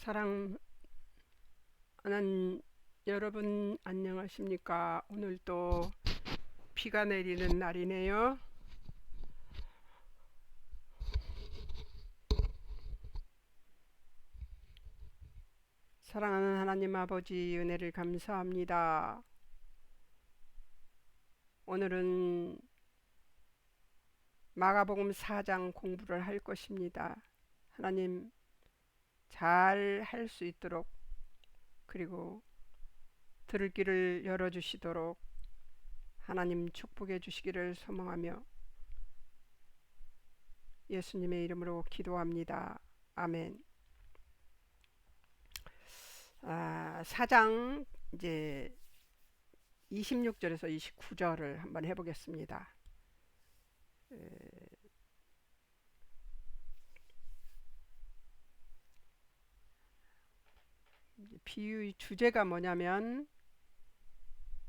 사랑하는 여러분 안녕하십니까? 오늘 또 비가 내리는 날이네요. 사랑하는 하나님 아버지 은혜를 감사합니다. 오늘은 마가복음 4장 공부를 할 것입니다. 하나님 잘 할 수 있도록, 그리고 들을 길을 열어주시도록 하나님 축복해 주시기를 소망하며 예수님의 이름으로 기도합니다. 아멘. 4장 이제 26절에서 29절을 한번 해보겠습니다. 비유의 주제가 뭐냐면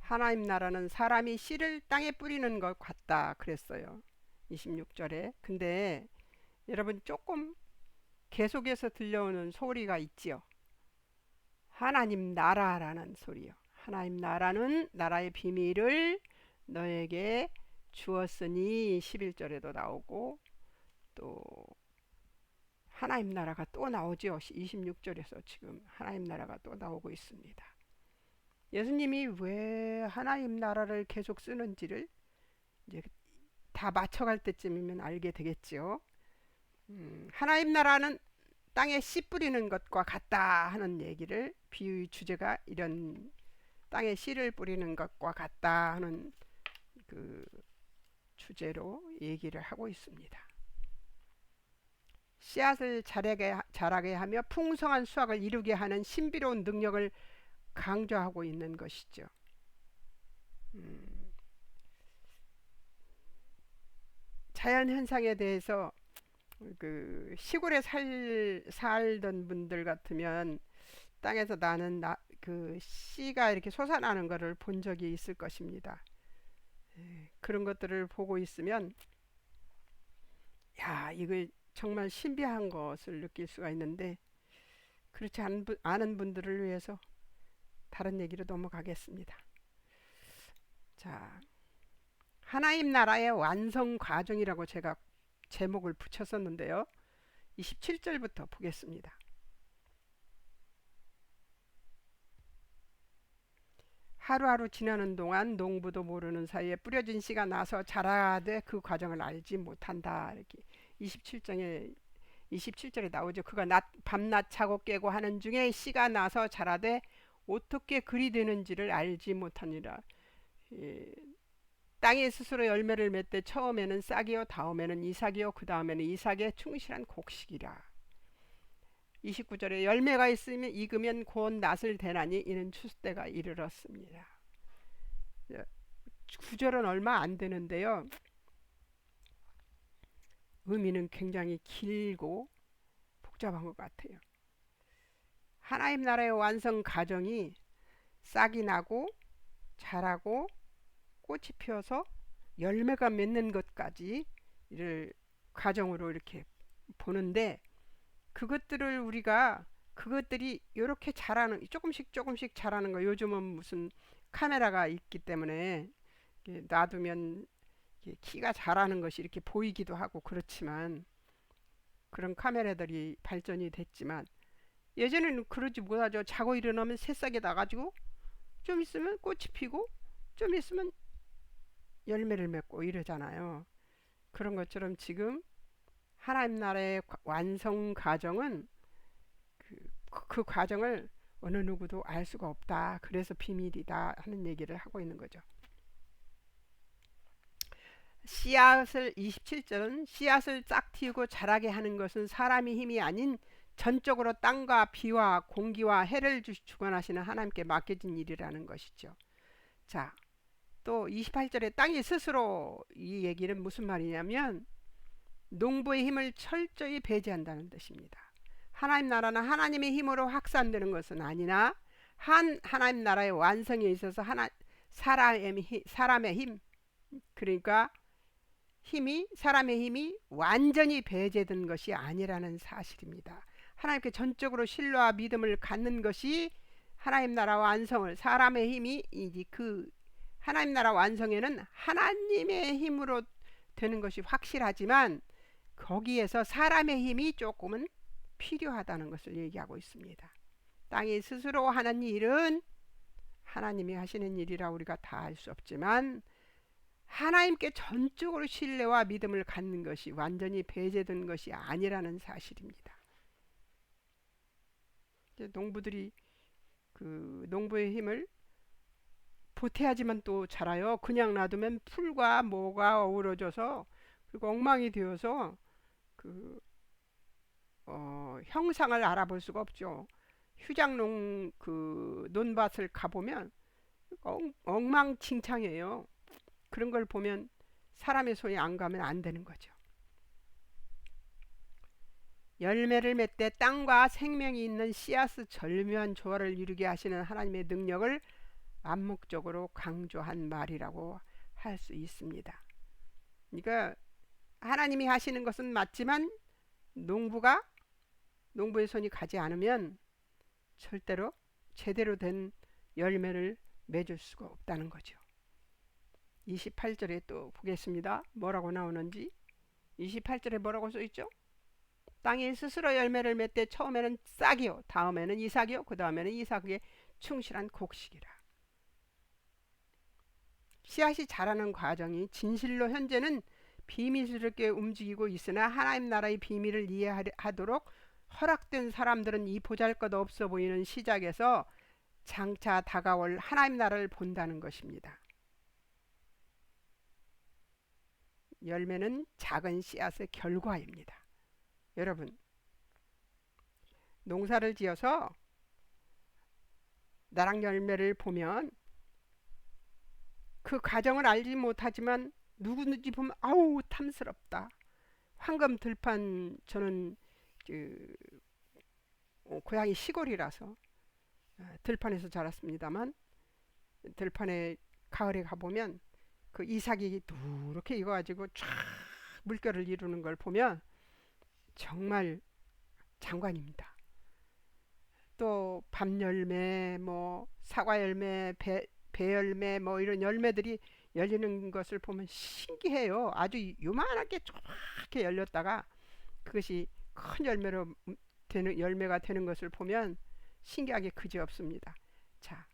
하나님 나라는 사람이 씨를 땅에 뿌리는 것 같다 그랬어요. 26절에. 근데 여러분 조금 계속해서 들려오는 소리가 있지요. 하나님 나라라는 소리요. 하나님 나라는 나라의 비밀을 너에게 주었으니 11절에도 나오고, 또 하나님 나라가 또 나오죠. 26절에서 지금 하나님 나라가 또 나오고 있습니다. 예수님이 왜 하나님 나라를 계속 쓰는지를 이제 다 맞춰갈 때쯤이면 알게 되겠죠. 하나님 나라는 땅에 씨 뿌리는 것과 같다 하는 얘기를, 비유의 주제가 이런 땅에 씨를 뿌리는 것과 같다 하는 그 주제로 얘기를 하고 있습니다. 씨앗을 자라게 하며 풍성한 수확을 이루게 하는 신비로운 능력을 강조하고 있는 것이죠. 자연 현상에 대해서 그 시골에 살던 분들 같으면 땅에서 나는 그 씨가 이렇게 솟아나는 것을 본 적이 있을 것입니다. 그런 것들을 보고 있으면 야, 이거 정말 신비한 것을 느낄 수가 있는데, 그렇지 않은 분들을 위해서 다른 얘기로 넘어가겠습니다. 자, 하나님 나라의 완성 과정이라고 제가 제목을 붙였었는데요. 27절부터 보겠습니다. 하루하루 지나는 동안 농부도 모르는 사이에 뿌려진 씨가 나서 자라되 그 과정을 알지 못한다. 이렇게 27절에 나오죠. 그가 밤낮 자고 깨고 하는 중에 씨가 나서 자라되 어떻게 그리 되는지를 알지 못하니라. 땅이 스스로 열매를 맺되 처음에는 싹이요 다음에는 이삭이요 그 다음에는 이삭의 충실한 곡식이라. 29절에 열매가 있으면 익으면 곧 낫을 대나니 이는 추수 때가 이르렀습니다. 9절은 얼마 안 되는데요. 의미는 굉장히 길고 복잡한 것 같아요. 하나님 나라의 완성 과정이 싹이 나고 자라고 꽃이 피어서 열매가 맺는 것까지 이를 과정으로 이렇게 보는데, 그것들이 이렇게 자라는, 조금씩 자라는 거, 요즘은 무슨 카메라가 있기 때문에 놔두면 키가 자라는 것이 이렇게 보이기도 하고 그렇지만, 그런 카메라들이 발전이 됐지만 예전에는 그러지 못하죠. 자고 일어나면 새싹이 나가지고 좀 있으면 꽃이 피고 좀 있으면 열매를 맺고 이러잖아요. 그런 것처럼 지금 하나님 나라의 완성 과정은 그 과정을 어느 누구도 알 수가 없다. 그래서 비밀이다 하는 얘기를 하고 있는 거죠. 씨앗을 27절은 씨앗을 싹 틔우고 자라게 하는 것은 사람의 힘이 아닌 전적으로 땅과 비와 공기와 해를 주관하시는 하나님께 맡겨진 일이라는 것이죠. 자, 또 28절에 땅이 스스로, 이 얘기는 무슨 말이냐면 농부의 힘을 철저히 배제한다는 뜻입니다. 하나님 나라는 하나님의 힘으로 확산되는 것은 아니나 하나님 나라의 완성에 있어서 사람의 힘, 그러니까 사람의 힘이 완전히 배제된 것이 아니라는 사실입니다. 하나님께 전적으로 신뢰와 믿음을 갖는 것이 하나님 나라 완성을 사람의 힘이 이제 그 하나님 나라 완성에는 하나님의 힘으로 되는 것이 확실하지만 거기에서 사람의 힘이 조금은 필요하다는 것을 얘기하고 있습니다. 땅이 스스로 하는 일은 하나님이 하시는 일이라 우리가 다 알 수 없지만 하나님께 전적으로 신뢰와 믿음을 갖는 것이 완전히 배제된 것이 아니라는 사실입니다. 이제 농부들이 그 농부의 힘을 보태야지만 또 자라요. 그냥 놔두면 풀과 뭐가 어우러져서 그리고 엉망이 되어서 그 형상을 알아볼 수가 없죠. 휴장농 그 논밭을 가보면 엉망진창이에요. 그런 걸 보면 사람의 손이 안 가면 안 되는 거죠. 열매를 맺되 땅과 생명이 있는 씨앗의 절묘한 조화를 이루게 하시는 하나님의 능력을 암묵적으로 강조한 말이라고 할 수 있습니다. 그러니까 하나님이 하시는 것은 맞지만 농부의 손이 가지 않으면 절대로 제대로 된 열매를 맺을 수가 없다는 거죠. 28절에 또 보겠습니다. 뭐라고 나오는지. 28절에 뭐라고 써있죠? 땅이 스스로 열매를 맺되 처음에는 싹이요 다음에는 이삭이요 그 다음에는 이삭의 충실한 곡식이라. 씨앗이 자라는 과정이 진실로 현재는 비밀스럽게 움직이고 있으나 하나님 나라의 비밀을 이해하도록 허락된 사람들은 이 보잘것없어 보이는 시작에서 장차 다가올 하나님 나라를 본다는 것입니다. 열매는 작은 씨앗의 결과입니다. 여러분, 농사를 지어서 나랑 열매를 보면 그 과정을 알지 못하지만 누구든지 보면 아우 탐스럽다. 황금 들판 저는 고향이 시골이라서 들판에서 자랐습니다만 들판에 가을에 가보면 그 이삭이 누렇게 익어가지고 쫙 물결을 이루는 걸 보면 정말 장관입니다. 또 밤열매, 뭐 사과열매, 배열매 뭐 이런 열매들이 열리는 것을 보면 신기해요. 아주 요만하게 쫙게 열렸다가 그것이 큰 열매로 되는 열매가 되는 것을 보면 신기하게 그지없습니다. 자,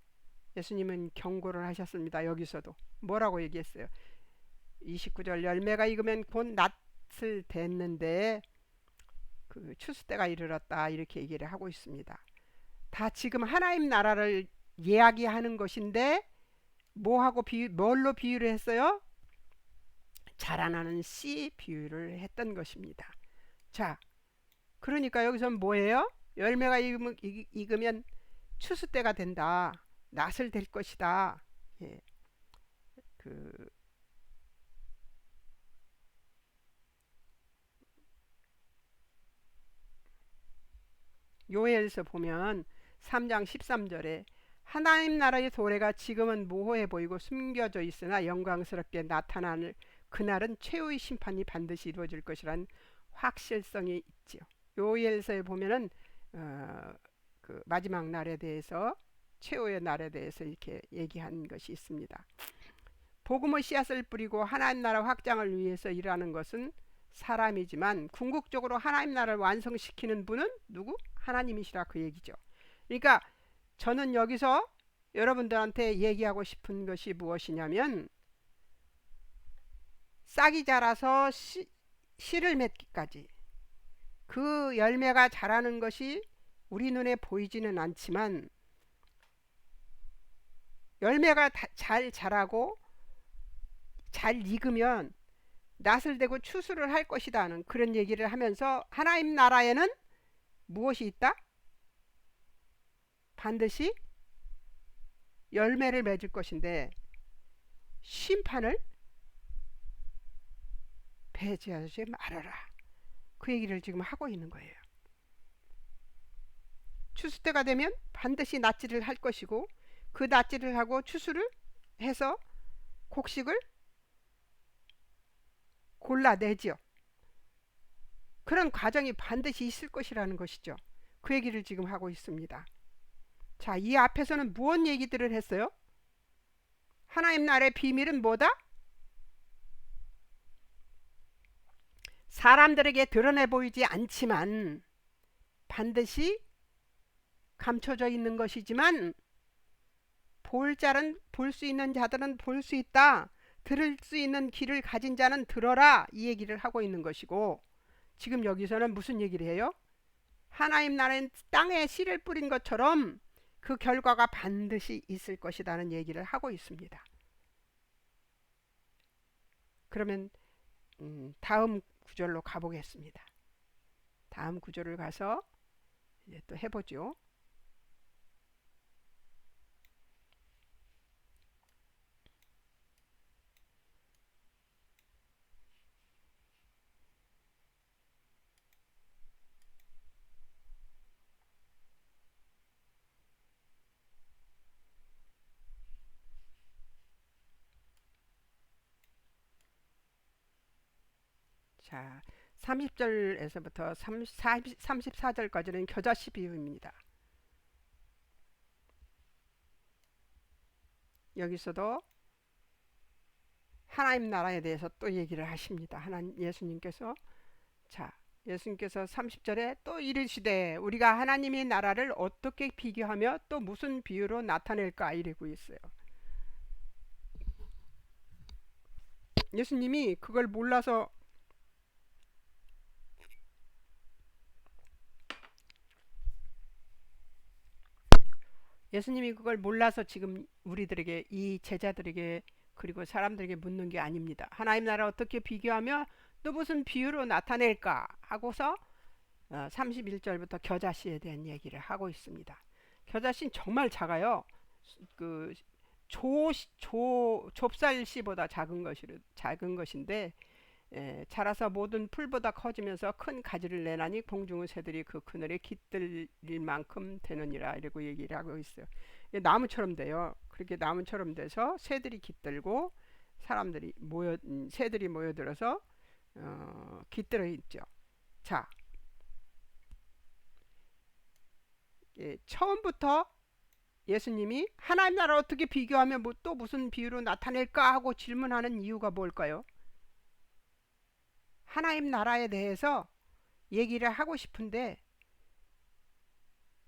예수님은 경고를 하셨습니다. 여기서도 뭐라고 얘기했어요? 29절 열매가 익으면 곧 낫을 댔는데 그 추수 때가 이르렀다 이렇게 얘기를 하고 있습니다. 다 지금 하나님 나라를 이야기하는 것인데 뭐하고 뭘로 비유를 했어요? 자라나는 씨 비유를 했던 것입니다. 자, 그러니까 여기서 뭐예요? 열매가 익으면 추수 때가 된다. 낫을 될 것이다. 예. 요엘서 보면 3장 13절에 하나님 나라의 도래가 지금은 모호해 보이고 숨겨져 있으나 영광스럽게 나타나는 그날은 최후의 심판이 반드시 이루어질 것이란 확실성이 있지요. 요엘서에 보면은 그 마지막 날에 대해서 최후의 날에 대해서 이렇게 얘기한 것이 있습니다. 복음의 씨앗을 뿌리고 하나님 나라 확장을 위해서 일하는 것은 사람이지만 궁극적으로 하나님 나라를 완성시키는 분은 누구? 하나님이시라 그 얘기죠. 그러니까 저는 여기서 여러분들한테 얘기하고 싶은 것이 무엇이냐면 싹이 자라서 씨를 맺기까지 그 열매가 자라는 것이 우리 눈에 보이지는 않지만 열매가 잘 자라고 잘 익으면 낫을 대고 추수를 할 것이다는 그런 얘기를 하면서 하나님 나라에는 무엇이 있다? 반드시 열매를 맺을 것인데 심판을 배제하지 말아라. 그 얘기를 지금 하고 있는 거예요. 추수 때가 되면 반드시 낫지를 할 것이고 그 낫지를 하고 추수를 해서 곡식을 골라내지요. 그런 과정이 반드시 있을 것이라는 것이죠. 그 얘기를 지금 하고 있습니다. 자, 이 앞에서는 무엇 얘기들을 했어요? 하나님 나라의 비밀은 뭐다? 사람들에게 드러내 보이지 않지만 반드시 감춰져 있는 것이지만 볼 자는 볼 수 있는 자들은 볼 수 있다. 들을 수 있는 귀를 가진 자는 들어라. 이 얘기를 하고 있는 것이고, 지금 여기서는 무슨 얘기를 해요? 하나님 나라는 땅에 씨를 뿌린 것처럼 그 결과가 반드시 있을 것이라는 얘기를 하고 있습니다. 그러면 다음 구절로 가보겠습니다. 다음 구절을 가서 이제 또 해보죠. 자, 30절에서부터 34절까지는 겨자씨 비유입니다. 여기서도 하나님 나라에 대해서 또 얘기를 하십니다. 하나님 예수님께서 자, 예수님께서 30절에 또 이르시되 우리가 하나님의 나라를 어떻게 비교하며 또 무슨 비유로 나타낼까 이러고 있어요. 예수님이 그걸 몰라서 지금 우리들에게 이 제자들에게 그리고 사람들에게 묻는 게 아닙니다. 하나님 나라 어떻게 비교하며 또 무슨 비유로 나타낼까 하고서 31절부터 겨자씨에 대한 얘기를 하고 있습니다. 겨자씨는 정말 작아요. 그 좁쌀씨보다 작은 것인데 자라서 모든 풀보다 커지면서 큰 가지를 내나니 공중의 새들이 그 그늘에 깃들일 만큼 되느니라 이러고 얘기를 하고 있어요. 나무처럼 돼요. 그렇게 나무처럼 돼서 새들이 깃들고 새들이 모여들어서 깃들어 있죠. 자, 처음부터 예수님이 하나님 나라 어떻게 비교하면 또 무슨 비유로 나타낼까 하고 질문하는 이유가 뭘까요? 하나님 나라에 대해서 얘기를 하고 싶은데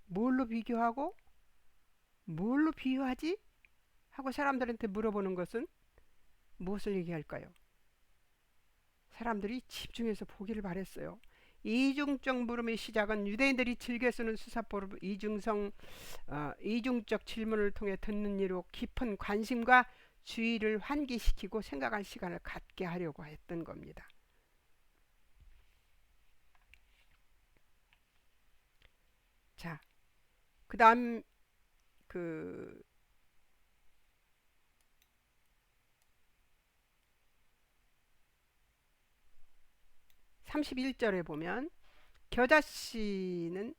뭘로 비교하고 뭘로 비유하지? 하고 사람들한테 물어보는 것은 무엇을 얘기할까요? 사람들이 집중해서 보기를 바랬어요. 이중적 물음의 시작은 유대인들이 즐겨 쓰는 수사법으로 이중적 질문을 통해 듣는 이로 깊은 관심과 주의를 환기시키고 생각할 시간을 갖게 하려고 했던 겁니다. 자, 그 다음 31절에 보면 겨자씨는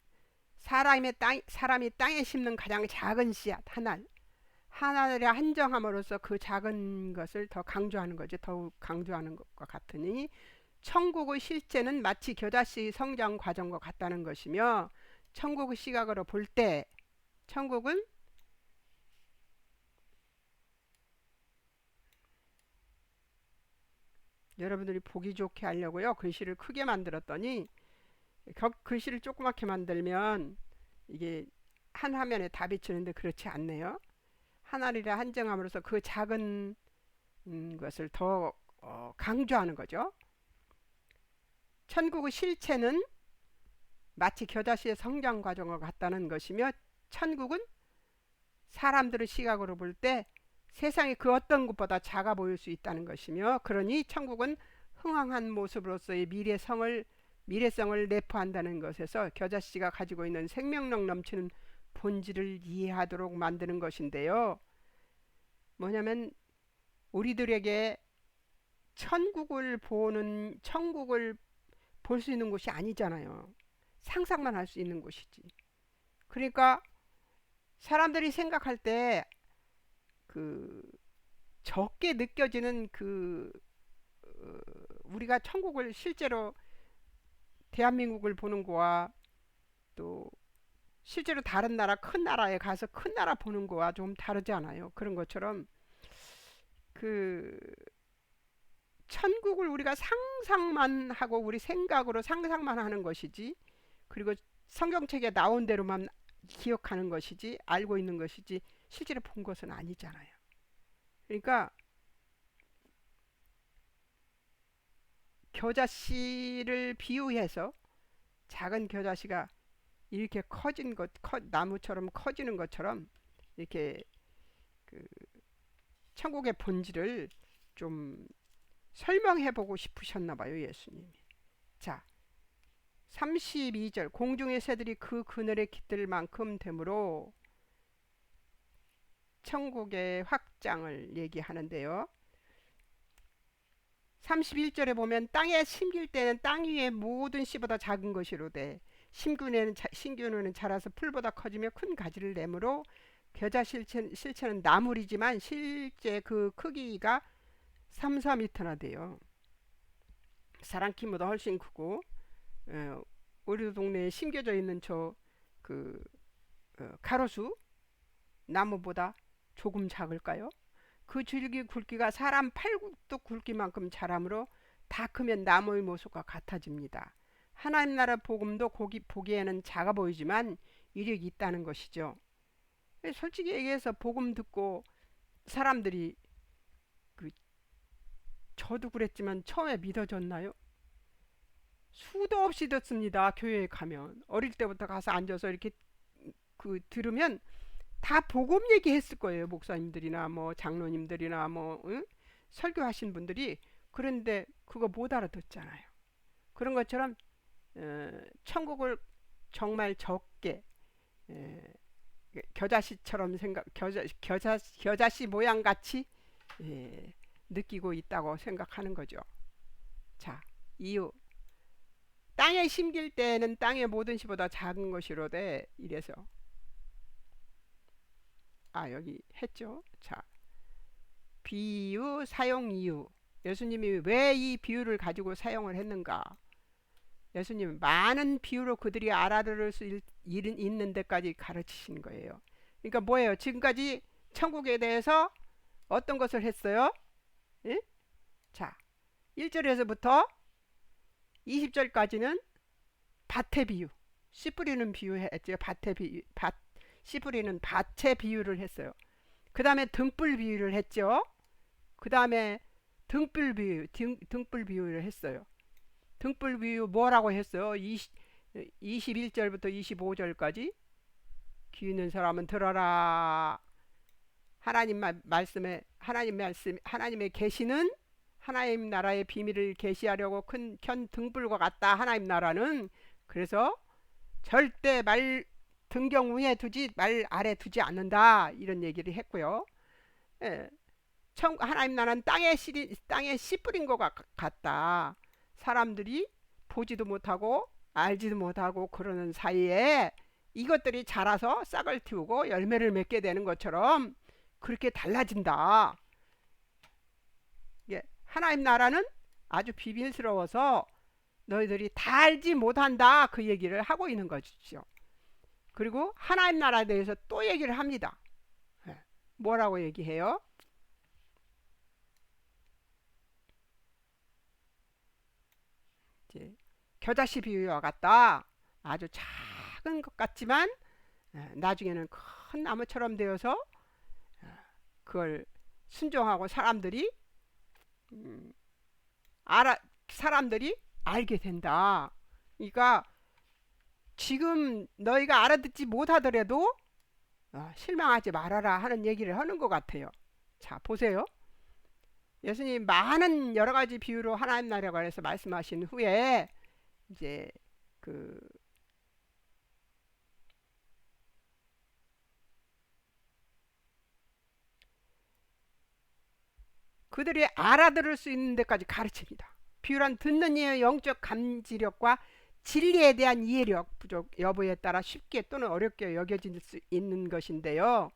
사람이 땅에 심는 가장 작은 씨앗 하나를 한정함으로써 그 작은 것을 더 강조하는 거죠. 더욱 강조하는 것과 같으니 천국의 실제는 마치 겨자씨 성장 과정과 같다는 것이며 천국의 시각으로 볼 때 천국은 여러분들이 보기 좋게 하려고요. 글씨를 크게 만들었더니 글씨를 조그맣게 만들면 이게 한 화면에 다 비치는데 그렇지 않네요. 하나리라 한정함으로써 그 작은 것을 더 강조하는 거죠. 천국의 실체는 마치 겨자씨의 성장 과정과 같다는 것이며 천국은 사람들의 시각으로 볼 때 세상이 그 어떤 것보다 작아 보일 수 있다는 것이며 그러니 천국은 흥황한 모습으로서의 미래성을 내포한다는 것에서 겨자씨가 가지고 있는 생명력 넘치는 본질을 이해하도록 만드는 것인데요. 뭐냐면 우리들에게 천국을 볼 수 있는 곳이 아니잖아요. 상상만 할 수 있는 곳이지. 그러니까 사람들이 생각할 때 그 적게 느껴지는 우리가 천국을 실제로 대한민국을 보는 거와 또 실제로 다른 나라 큰 나라에 가서 큰 나라 보는 거와 좀 다르지 않아요? 그런 것처럼 그 천국을 우리가 상상만 하고 우리 생각으로 상상만 하는 것이지, 그리고 성경책에 나온 대로만 기억하는 것이지, 알고 있는 것이지, 실제로 본 것은 아니잖아요. 그러니까 겨자씨를 비유해서 작은 겨자씨가 이렇게 커진 것, 나무처럼 커지는 것처럼 이렇게 그 천국의 본질을 좀 설명해 보고 싶으셨나 봐요, 예수님이. 자, 32절 공중의 새들이 그 그늘에 깃들 만큼 되므로 천국의 확장을 얘기하는데요. 31절에 보면 땅에 심길 때는 땅 위의 모든 씨보다 작은 것이로되 신균은 자라서 풀보다 커지며 큰 가지를 내므로 겨자 실체는 나물이지만 실제 그 크기가 3, 4미터나 돼요. 사람 키보다 훨씬 크고, 우리 동네에 심겨져 있는 그 가로수 나무보다 조금 작을까요? 그 줄기 굵기가 사람 팔뚝 굵기만큼 자라므로 다 크면 나무의 모습과 같아집니다. 하나님 나라 복음도 보기에는 작아 보이지만 이력이 있다는 것이죠. 솔직히 얘기해서 복음 듣고 사람들이 그 저도 그랬지만 처음에 믿어졌나요? 수도 없이 듣습니다. 교회에 가면 어릴 때부터 가서 앉아서 이렇게 들으면 다 복음 얘기했을 거예요. 목사님들이나 뭐 장로님들이나 뭐 설교하신 분들이. 그런데 그거 못 알아듣잖아요. 그런 것처럼 천국을 정말 적게 겨자씨처럼 겨자씨 모양 같이 느끼고 있다고 생각하는 거죠. 자, 이유. 땅에 심길 때는 땅의 모든 씨보다 작은 것이로되 이래서 여기 했죠. 자, 비유 사용 이유. 예수님이 왜 이 비유를 가지고 사용을 했는가? 예수님은 많은 비유로 그들이 알아들을 수 있는 데까지 가르치신 거예요. 그러니까 뭐예요? 지금까지 천국에 대해서 어떤 것을 했어요? 예? 자, 1절에서부터 20절까지는 밭의 비유, 씨 뿌리는 비유 했죠. 씨 뿌리는 밭의 비유를 했어요. 그 다음에 등불 비유를 했죠. 그 다음에 등불 비유를 했어요. 등불 비유 뭐라고 했어요? 21절부터 25절까지 귀 있는 사람은 들어라. 하나님의 계시는 하나님 나라의 비밀을 계시하려고 켠 등불과 같다. 하나님 나라는. 그래서 절대 등경 위에 말 아래 두지 않는다. 이런 얘기를 했고요. 하나님 나라는 땅에 씨 뿌린 것 같다. 사람들이 보지도 못하고 알지도 못하고 그러는 사이에 이것들이 자라서 싹을 틔우고 열매를 맺게 되는 것처럼 그렇게 달라진다. 하나님 나라는 아주 비밀스러워서 너희들이 다 알지 못한다. 그 얘기를 하고 있는 것이죠. 그리고 하나님 나라에 대해서 또 얘기를 합니다. 뭐라고 얘기해요? 겨자씨 비유와 같다. 아주 작은 것 같지만 나중에는 큰 나무처럼 되어서 그걸 순종하고 사람들이 알게 된다. 그러니까 지금 너희가 알아듣지 못하더라도 실망하지 말아라 하는 얘기를 하는 것 같아요. 자, 보세요. 예수님 많은 여러 가지 비유로 하나님 나라에 관해서 말씀하신 후에 이제 그들이 알아들을 수 있는 데까지 가르칩니다. 비유란 듣는 이의 영적 감지력과 진리에 대한 이해력 부족 여부에 따라 쉽게 또는 어렵게 여겨질 수 있는 것인데요.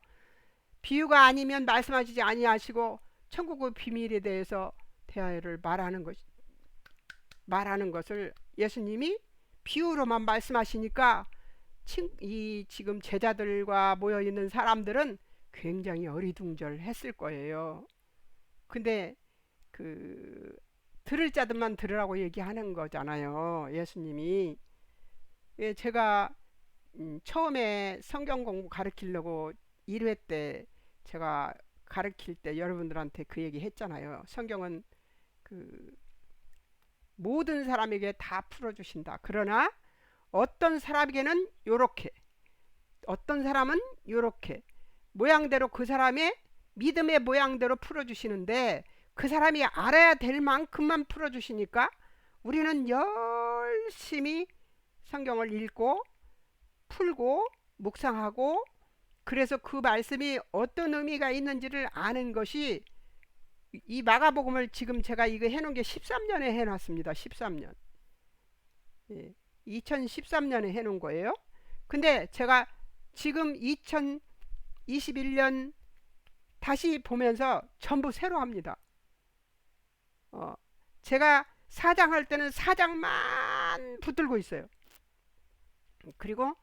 비유가 아니면 말씀하시지 아니하시고 천국의 비밀에 대해서 대화를 말하는 것을 예수님이 비유로만 말씀하시니까 이 지금 제자들과 모여 있는 사람들은 굉장히 어리둥절했을 거예요. 근데 그 들을 자들만 들으라고 얘기하는 거잖아요. 예수님이. 예, 제가 처음에 성경 공부 가르치려고 1회 때 제가 가르칠 때 여러분들한테 그 얘기 했잖아요. 성경은 그 모든 사람에게 다 풀어주신다. 그러나 어떤 사람에게는 요렇게, 어떤 사람은 요렇게 모양대로 그 사람의 믿음의 모양대로 풀어주시는데 그 사람이 알아야 될 만큼만 풀어주시니까 우리는 열심히 성경을 읽고 풀고 묵상하고 그래서 그 말씀이 어떤 의미가 있는지를 아는 것이 이 마가복음을 지금 제가 이거 해놓은 게 13년에 해놨습니다. 13년. 예, 2013년에 해놓은 거예요. 근데 제가 지금 2021년 다시 보면서 전부 새로 합니다. 어, 제가 사장할 때는 사장만 붙들고 있어요. 그리고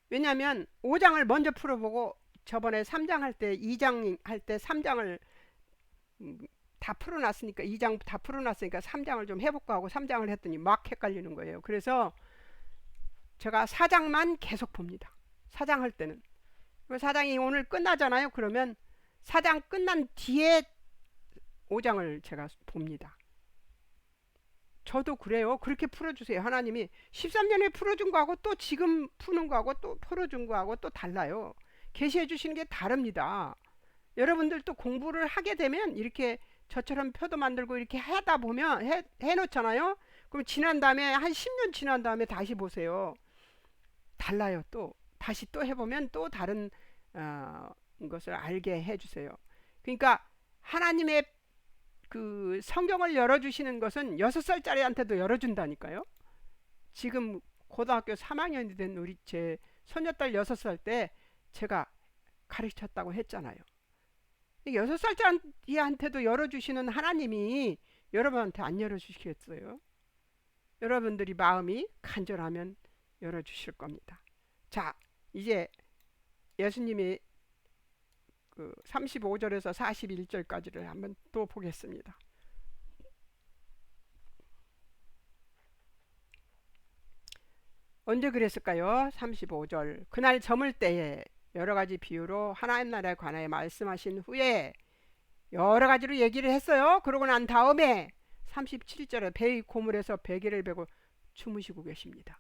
왜냐하면 5장을 먼저 풀어보고 저번에 3장 할 때 2장 할 때 3장을 다 풀어놨으니까 2장 다 풀어놨으니까 3장을 좀 해볼까 하고 3장을 했더니 막 헷갈리는 거예요. 그래서 제가 4장만 계속 봅니다. 4장 할 때는 4장이 오늘 끝나잖아요. 그러면 4장 끝난 뒤에 5장을 제가 봅니다. 저도 그래요. 그렇게 풀어주세요. 하나님이 13년에 풀어준 거하고 또 지금 푸는 거하고 또 풀어준 거하고 또 달라요. 계시해 주시는 게 다릅니다. 여러분들도 공부를 하게 되면 이렇게 저처럼 표도 만들고 이렇게 하다 보면 해놓잖아요. 그럼 지난 다음에 한 10년 지난 다음에 다시 보세요. 달라요. 또 다시 또 해보면 또 다른 것을 알게 해주세요. 그러니까 하나님의 그 성경을 열어주시는 것은 6살짜리한테도 열어준다니까요. 지금 고등학교 3학년이 된 우리 제 손녀딸 6살 때 제가 가르쳤다고 했잖아요. 6살짜리한테도 열어주시는 하나님이 여러분한테 안 열어주시겠어요? 여러분들이 마음이 간절하면 열어주실 겁니다. 자, 이제 예수님이 그 35절에서 41절까지를 한번 또 보겠습니다. 언제 그랬을까요? 35절. 그날 저물 때에 여러 가지 비유로 하나님 나라에 관하여 말씀하신 후에 여러 가지로 얘기를 했어요. 그러고 난 다음에 37절에 배의 고물에서 베개를 베고 주무시고 계십니다.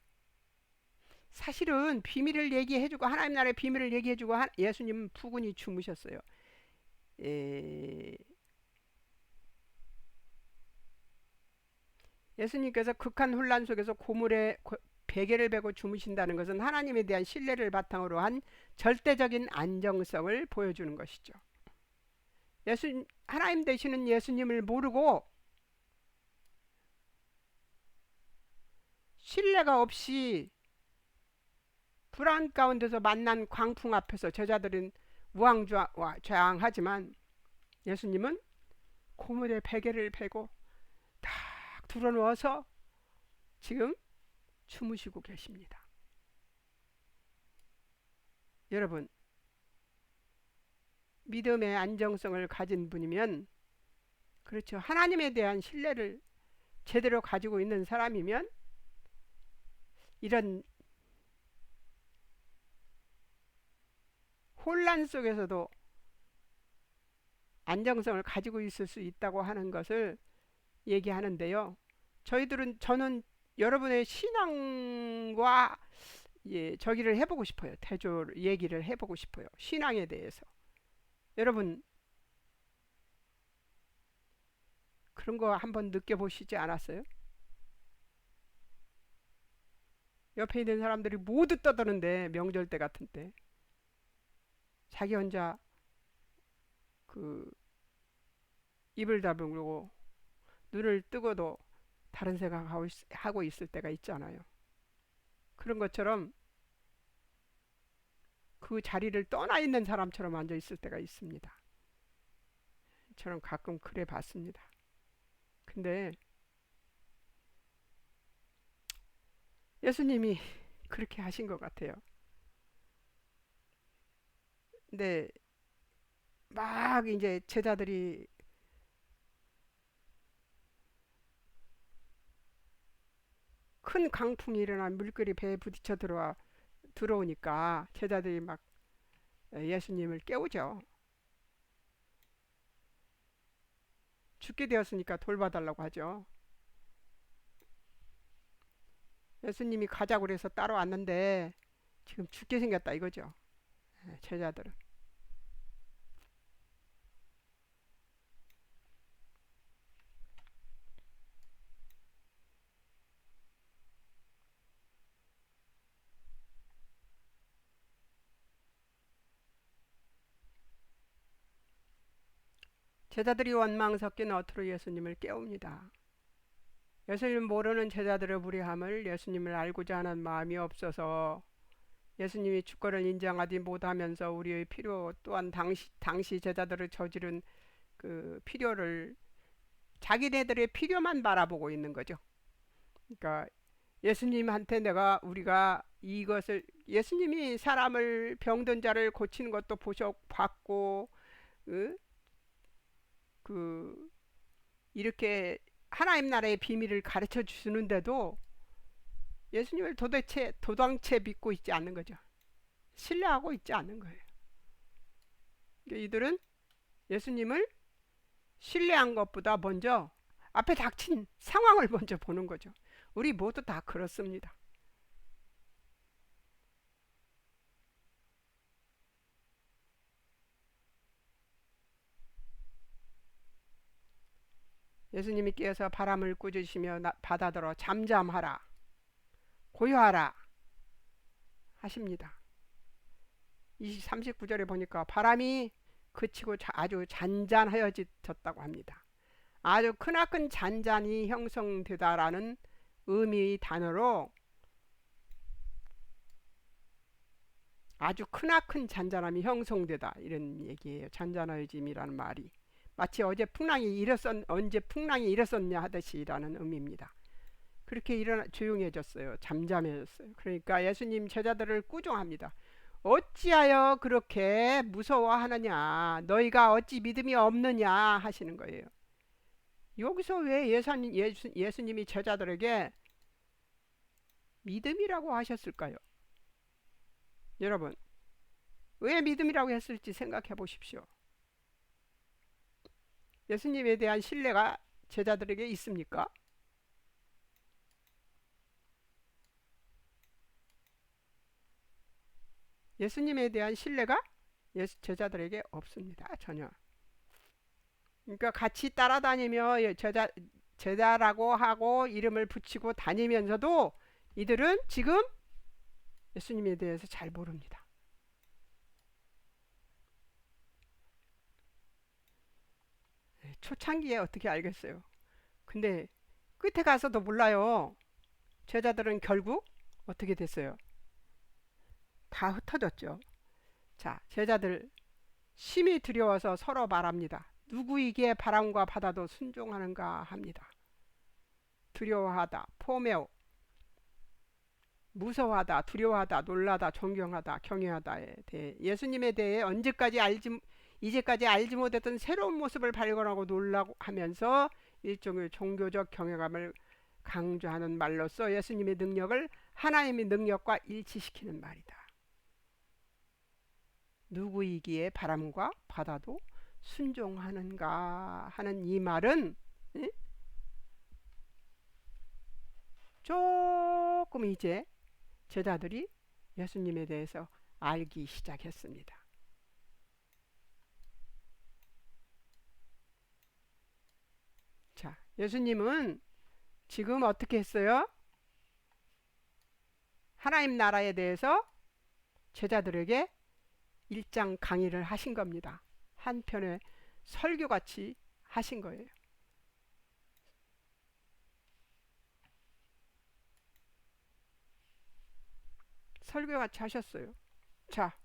사실은 비밀을 얘기해주고 하나님 나라의 비밀을 얘기해주고 예수님은 푸근히 주무셨어요. 예수님께서 극한 혼란 속에서 고물에 베개를 베고 주무신다는 것은 하나님에 대한 신뢰를 바탕으로 한 절대적인 안정성을 보여주는 것이죠. 하나님 되시는 예수님을 모르고 신뢰가 없이 불안 가운데서 만난 광풍 앞에서 제자들은 우왕좌왕하지만 예수님은 고물에 베개를 베고 딱 들어누워서 지금 주무시고 계십니다. 여러분, 믿음의 안정성을 가진 분이면, 그렇죠, 하나님에 대한 신뢰를 제대로 가지고 있는 사람이면 이런 혼란 속에서도 안정성을 가지고 있을 수 있다고 하는 것을 얘기하는데요. 저는 여러분의 신앙과 저기를 해보고 싶어요. 대조 얘기를 해보고 싶어요. 신앙에 대해서. 여러분 그런 거 한번 느껴보시지 않았어요? 옆에 있는 사람들이 모두 떠드는데 명절 때 같은 때 자기 혼자 그 입을 다물고 눈을 뜨고도 다른 생각하고 있을 때가 있잖아요. 그런 것처럼 그 자리를 떠나 있는 사람처럼 앉아 있을 때가 있습니다. 저는 가끔 그래 봤습니다. 근데 예수님이 그렇게 하신 것 같아요. 근데 막 이제 제자들이 큰 강풍이 일어나 물결이 배에 부딪혀 들어오니까 제자들이 막 예수님을 깨우죠. 죽게 되었으니까 돌봐달라고 하죠. 예수님이 가자고 그래서 따라왔는데 지금 죽게 생겼다 이거죠. 제자들은. 제자들이 원망 섞인 어투로 예수님을 깨웁니다. 예수님 모르는 제자들의 무례함을 예수님을 알고자 하는 마음이 없어서 예수님이 주권을 인정하지 못하면서 우리의 필요 또한 당시 제자들을 저지른 그 필요를 자기네들의 필요만 바라보고 있는 거죠. 그러니까 예수님한테 우리가 이것을 예수님이 사람을 병든 자를 고치는 것도 봤고 그 이렇게 하나님 나라의 비밀을 가르쳐 주시는데도 예수님을 도당체 믿고 있지 않는 거죠. 신뢰하고 있지 않는 거예요. 그러니까 이들은 예수님을 신뢰한 것보다 먼저 앞에 닥친 상황을 먼저 보는 거죠. 우리 모두 다 그렇습니다. 예수님이 깨어서 바람을 꾸짖으시며 바다더러 잠잠하라 고요하라 하십니다. 39절에 보니까 바람이 그치고 아주 잔잔하여졌다고 합니다. 아주 크나큰 잔잔이 형성되다라는 의미의 단어로 아주 크나큰 잔잔함이 형성되다 이런 얘기예요. 잔잔해짐이라는 말이 마치 언제 풍랑이 일었었냐 하듯이라는 의미입니다. 그렇게 조용해졌어요. 잠잠해졌어요. 그러니까 예수님 제자들을 꾸중합니다. 어찌하여 그렇게 무서워하느냐 너희가 어찌 믿음이 없느냐 하시는 거예요. 여기서 왜 예수님이 제자들에게 믿음이라고 하셨을까요? 여러분 왜 믿음이라고 했을지 생각해 보십시오. 예수님에 대한 신뢰가 제자들에게 있습니까? 예수님에 대한 신뢰가 제자들에게 없습니다. 전혀. 그러니까 같이 따라다니며 제자라고 하고 이름을 붙이고 다니면서도 이들은 지금 예수님에 대해서 잘 모릅니다. 초창기에 어떻게 알겠어요? 근데 끝에 가서도 몰라요. 제자들은 결국 어떻게 됐어요? 다 흩어졌죠. 자, 제자들 심히 두려워서 서로 말합니다. 누구이기에 바람과 바다도 순종하는가 합니다. 두려워하다, 포메오, 무서워하다, 두려워하다, 놀라다, 존경하다, 경외하다에 대해 예수님에 대해 이제까지 알지 못했던 새로운 모습을 발견하고 놀라고 하면서 일종의 종교적 경외감을 강조하는 말로써 예수님의 능력을 하나님의 능력과 일치시키는 말이다. 누구이기에 바람과 바다도 순종하는가 하는 이 말은 조금 이제 제자들이 예수님에 대해서 알기 시작했습니다. 자, 예수님은 지금 어떻게 했어요? 하나님 나라에 대해서 제자들에게 일장 강의를 하신 겁니다. 한편의 설교같이 하신 거예요. 설교같이 하셨어요. 자,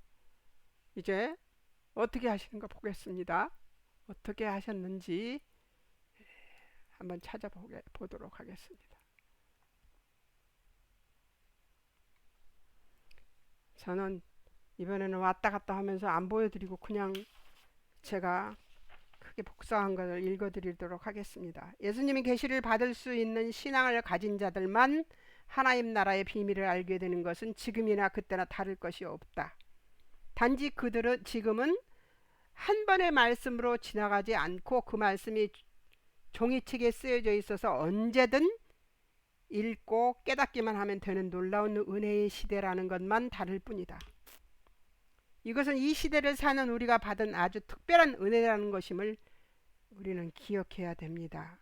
이제 어떻게 하시는 거 보겠습니다. 어떻게 하셨는지 한번 찾아보도록 하겠습니다. 저는 이번에는 왔다 갔다 하면서 안 보여드리고 그냥 제가 크게 복사한 것을 읽어드리도록 하겠습니다. 예수님이 계시를 받을 수 있는 신앙을 가진 자들만 하나님 나라의 비밀을 알게 되는 것은 지금이나 그때나 다를 것이 없다. 단지 그들은 지금은 한 번의 말씀으로 지나가지 않고 그 말씀이 종이책에 쓰여져 있어서 언제든 읽고 깨닫기만 하면 되는 놀라운 은혜의 시대라는 것만 다를 뿐이다. 이것은 이 시대를 사는 우리가 받은 아주 특별한 은혜라는 것임을 우리는 기억해야 됩니다.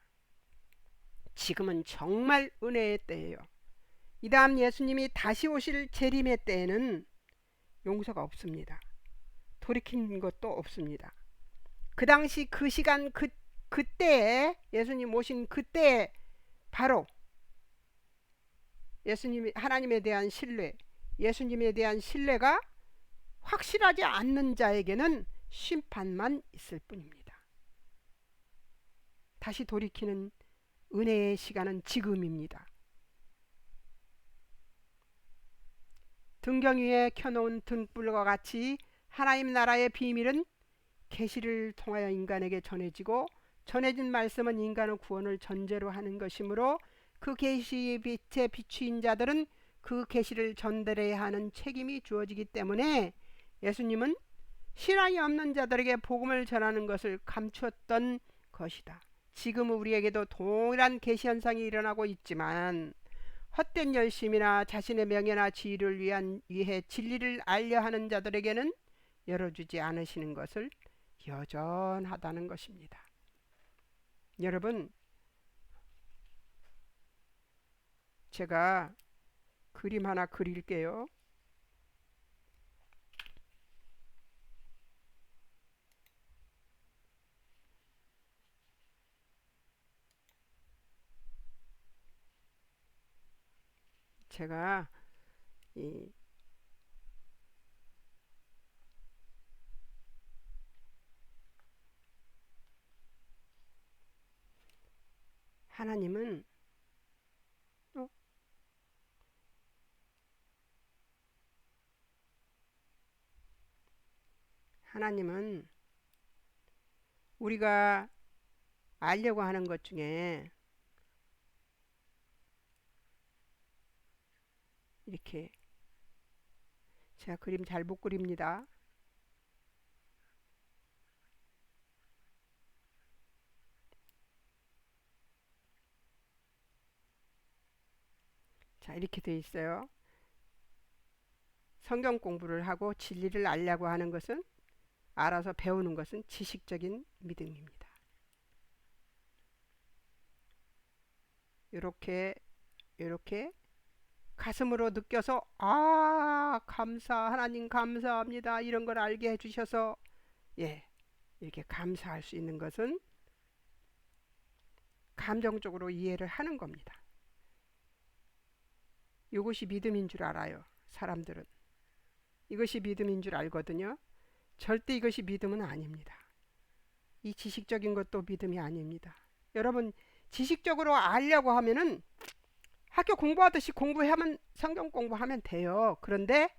지금은 정말 은혜의 때예요. 이 다음 예수님이 다시 오실 재림의 때에는 용서가 없습니다. 돌이킨 것도 없습니다. 그 당시 그 시간 그때에 예수님 오신 그때에 바로 하나님에 대한 신뢰, 예수님에 대한 신뢰가 확실하지 않는 자에게는 심판만 있을 뿐입니다. 다시 돌이키는 은혜의 시간은 지금입니다. 등경 위에 켜놓은 등불과 같이 하나님 나라의 비밀은 계시를 통하여 인간에게 전해지고 전해진 말씀은 인간의 구원을 전제로 하는 것이므로 그 계시의 빛에 비추인 자들은 그 계시를 전달해야 하는 책임이 주어지기 때문에 예수님은 신앙이 없는 자들에게 복음을 전하는 것을 감추었던 것이다. 지금 우리에게도 동일한 계시 현상이 일어나고 있지만 헛된 열심이나 자신의 명예나 지위를 위해 진리를 알려 하는 자들에게는 열어주지 않으시는 것을 여전하다는 것입니다. 여러분, 제가 그림 하나 그릴게요. 제가 이 하나님은 하나님은 우리가 알려고 하는 것 중에 이렇게 제가 그림 잘 못 그립니다. 자, 이렇게 돼 있어요. 성경 공부를 하고 진리를 알려고 하는 것은 알아서 배우는 것은 지식적인 믿음입니다. 이렇게 가슴으로 느껴서 하나님 감사합니다 이런 걸 알게 해주셔서 이렇게 감사할 수 있는 것은 감정적으로 이해를 하는 겁니다. 이것이 믿음인 줄 알아요. 사람들은 이것이 믿음인 줄 알거든요. 절대 이것이 믿음은 아닙니다. 이 지식적인 것도 믿음이 아닙니다. 여러분, 지식적으로 알려고 하면은 학교 공부하듯이 공부하면 성경 공부하면 돼요. 그런데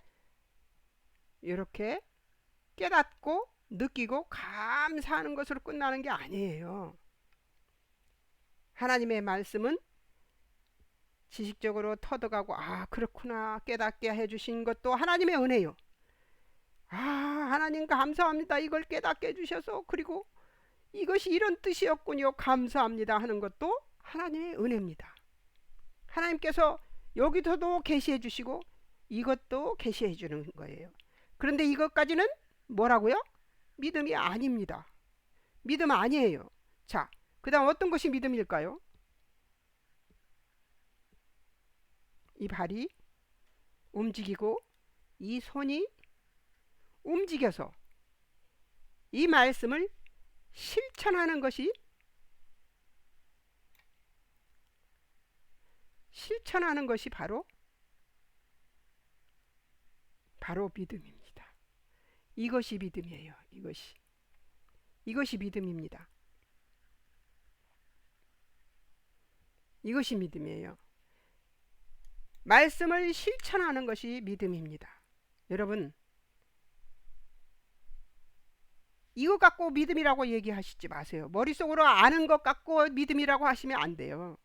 이렇게 깨닫고 느끼고 감사하는 것으로 끝나는 게 아니에요. 하나님의 말씀은 지식적으로 터득하고 그렇구나 깨닫게 해주신 것도 하나님의 은혜요. 하나님 감사합니다. 이걸 깨닫게 해주셔서 그리고 이것이 이런 뜻이었군요. 감사합니다 하는 것도 하나님의 은혜입니다. 하나님께서 여기서도 계시해 주시고 이것도 계시해 주는 거예요. 그런데 이것까지는 뭐라고요? 믿음이 아닙니다. 믿음 아니에요. 자, 그 다음 어떤 것이 믿음일까요? 이 발이 움직이고 이 손이 움직여서 이 말씀을 실천하는 것이 바로 믿음입니다. 이것이 믿음이에요. 이것이 믿음입니다. 이것이 믿음이에요. 말씀을 실천하는 것이 믿음입니다. 여러분, 이거 갖고 믿음이라고 얘기하시지 마세요. 머릿속으로 아는 것 갖고 믿음이라고 하시면 안 돼요.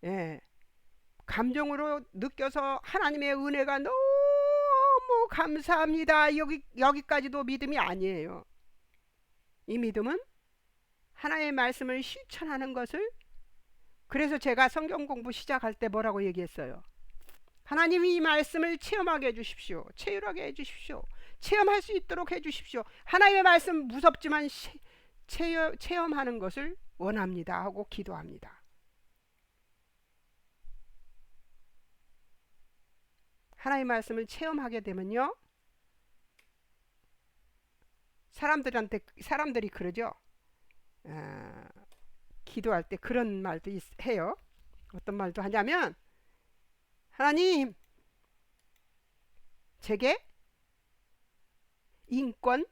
예. 감정으로 느껴서 하나님의 은혜가 너무 감사합니다. 여기까지도 믿음이 아니에요. 이 믿음은 하나님의 말씀을 실천하는 것을, 그래서 제가 성경 공부 시작할 때 뭐라고 얘기했어요? 하나님이 이 말씀을 체험하게 해주십시오. 체휼하게 해주십시오. 체험할 수 있도록 해주십시오. 하나님의 말씀 무섭지만 체험하는 것을 원합니다 하고 기도합니다. 하나님의 말씀을 체험하게 되면요, 사람들이 그러죠. 기도할 때 그런 말도 해요. 어떤 말도 하냐면, 하나님, 제게 인권,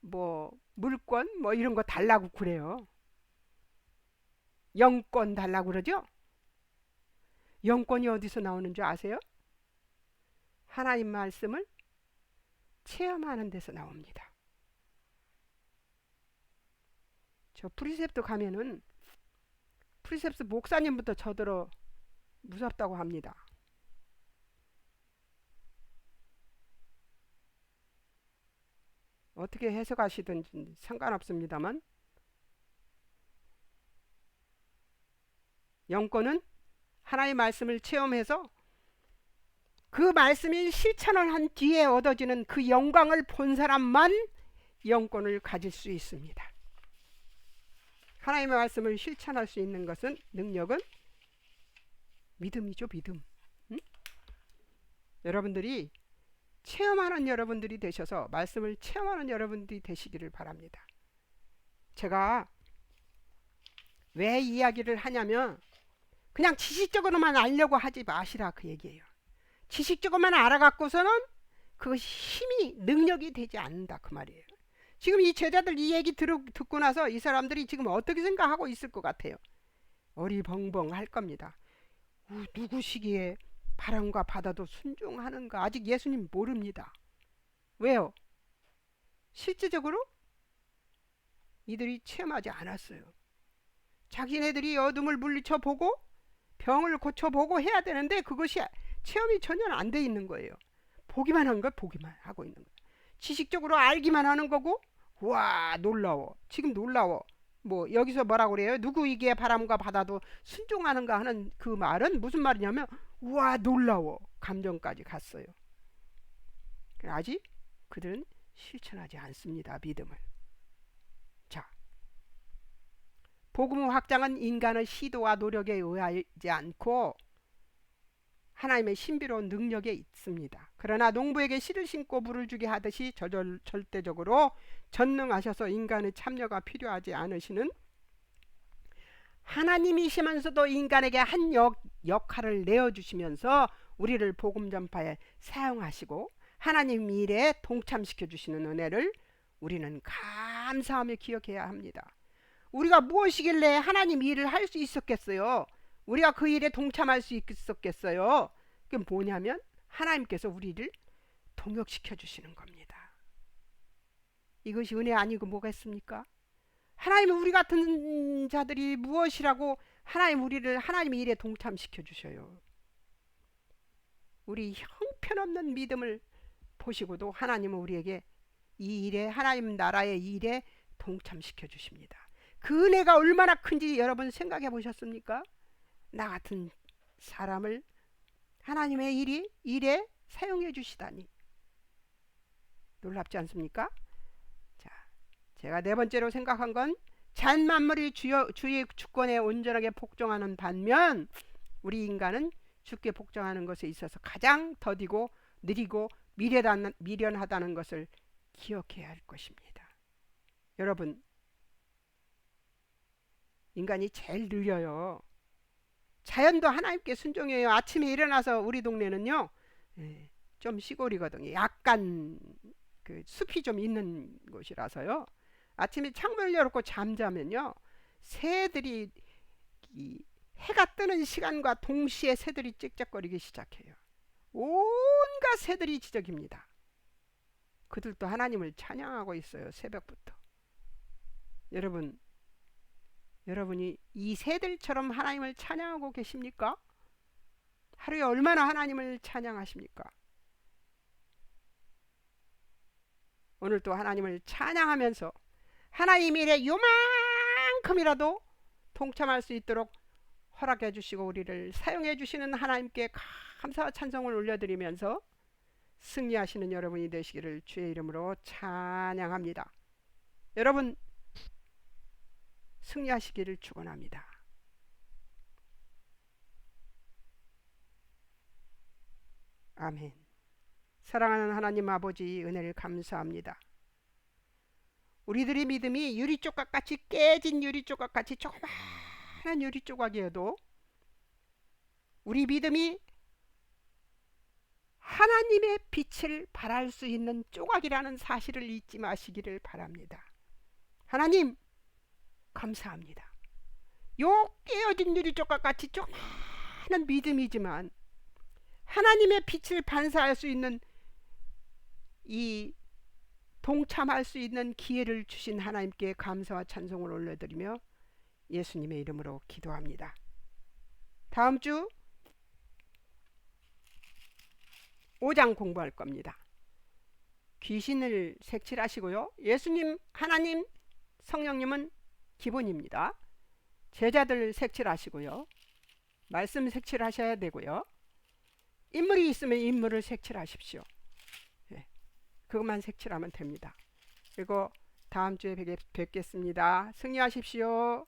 뭐 물권, 뭐 이런 거 달라고 그래요. 영권 달라고 그러죠. 영권이 어디서 나오는 줄 아세요? 하나님 말씀을 체험하는 데서 나옵니다. 저 프리셉트 가면은 프리셉트 목사님부터 저더러 무섭다고 합니다. 어떻게 해석하시든지 상관없습니다만, 영권은 하나님의 말씀을 체험해서 그 말씀이 실천을 한 뒤에 얻어지는 그 영광을 본 사람만 영권을 가질 수 있습니다. 하나님의 말씀을 실천할 수 있는 것은, 능력은 믿음이죠. 믿음. 응? 여러분들이 체험하는 여러분들이 되셔서 말씀을 체험하는 여러분들이 되시기를 바랍니다. 제가 왜 이야기를 하냐면, 그냥 지식적으로만 알려고 하지 마시라 그 얘기예요. 지식적으로만 알아갖고서는 그것이 힘이, 능력이 되지 않는다 그 말이에요. 지금 이 제자들 이 얘기 듣고 나서 이 사람들이 지금 어떻게 생각하고 있을 것 같아요? 어리벙벙 할 겁니다. 누구시기에 바람과 바다도 순종하는가? 아직 예수님 모릅니다. 왜요? 실제적으로 이들이 체험하지 않았어요. 자기네들이 어둠을 물리쳐 보고 병을 고쳐보고 해야 되는데 그것이 체험이 전혀 안 돼 있는 거예요. 보기만 하는 거, 보기만 하고 있는 거예요. 지식적으로 알기만 하는 거고, 와 놀라워, 지금 놀라워, 뭐 여기서 뭐라고 그래요? 누구이기에 바람과 바다도 순종하는가 하는 그 말은 무슨 말이냐면, 와 놀라워, 감정까지 갔어요. 아직 그들은 실천하지 않습니다. 믿음을. 자, 복음 확장은 인간의 시도와 노력에 의하지 않고 하나님의 신비로운 능력에 있습니다. 그러나 농부에게 씨를 심고 물을 주게 하듯이 절대적으로 전능하셔서 인간의 참여가 필요하지 않으시는 하나님이시면서도 인간에게 한 역할을 내어주시면서 우리를 복음 전파에 사용하시고 하나님 일에 동참시켜 주시는 은혜를 우리는 감사하며 기억해야 합니다. 우리가 무엇이길래 하나님 일을 할 수 있었겠어요? 우리가 그 일에 동참할 수 있었겠어요? 그게 뭐냐면 하나님께서 우리를 동역시켜 주시는 겁니다. 이것이 은혜 아니고 뭐겠습니까? 하나님은 우리 같은 자들이 무엇이라고 우리를 하나님 일에 동참시켜 주셔요. 우리 형편없는 믿음을 보시고도 하나님은 우리에게 이 일에, 하나님 나라의 일에 동참시켜 주십니다. 그 은혜가 얼마나 큰지 여러분 생각해 보셨습니까? 나 같은 사람을 하나님의 일에 사용해 주시다니 놀랍지 않습니까? 자, 제가 네 번째로 생각한 건, 잔 만물이 주의 주권에 온전하게 복종하는 반면 우리 인간은 주께 복종하는 것에 있어서 가장 더디고 느리고 미련하다는 것을 기억해야 할 것입니다. 여러분, 인간이 제일 느려요. 자연도 하나님께 순종해요. 아침에 일어나서 우리 동네는요, 좀 시골이거든요. 약간 그 숲이 좀 있는 곳이라서요. 아침에 창문을 열고 잠자면요, 새들이 이 해가 뜨는 시간과 동시에 새들이 짹짹거리기 시작해요. 온갖 새들이 지저깁니다. 그들도 하나님을 찬양하고 있어요. 새벽부터. 여러분, 여러분이 이 새들처럼 하나님을 찬양하고 계십니까? 하루에 얼마나 하나님을 찬양하십니까? 오늘 또 하나님을 찬양하면서 하나님 일에 요만큼이라도 동참할 수 있도록 허락해 주시고 우리를 사용해 주시는 하나님께 감사와 찬송을 올려드리면서 승리하시는 여러분이 되시기를 주의 이름으로 찬양합니다. 여러분, 승리하시기를 축원합니다. 아멘. 사랑하는 하나님 아버지, 은혜를 감사합니다. 우리들의 믿음이 유리조각같이 깨진 유리조각같이 조그마한 유리조각이어도 우리 믿음이 하나님의 빛을 발할 수 있는 조각이라는 사실을 잊지 마시기를 바랍니다. 하나님, 감사합니다. 요 깨어진 유리조각같이 조그마한 믿음이지만 하나님의 빛을 반사할 수 있는 이 동참할 수 있는 기회를 주신 하나님께 감사와 찬송을 올려드리며 예수님의 이름으로 기도합니다. 다음 주 5장 공부할 겁니다. 귀신을 색칠하시고요. 예수님, 하나님, 성령님은 기본입니다. 제자들 색칠하시고요. 말씀 색칠하셔야 되고요. 인물이 있으면 인물을 색칠하십시오. 그것만 색칠하면 됩니다. 그리고 다음 주에 뵙겠습니다. 승리하십시오.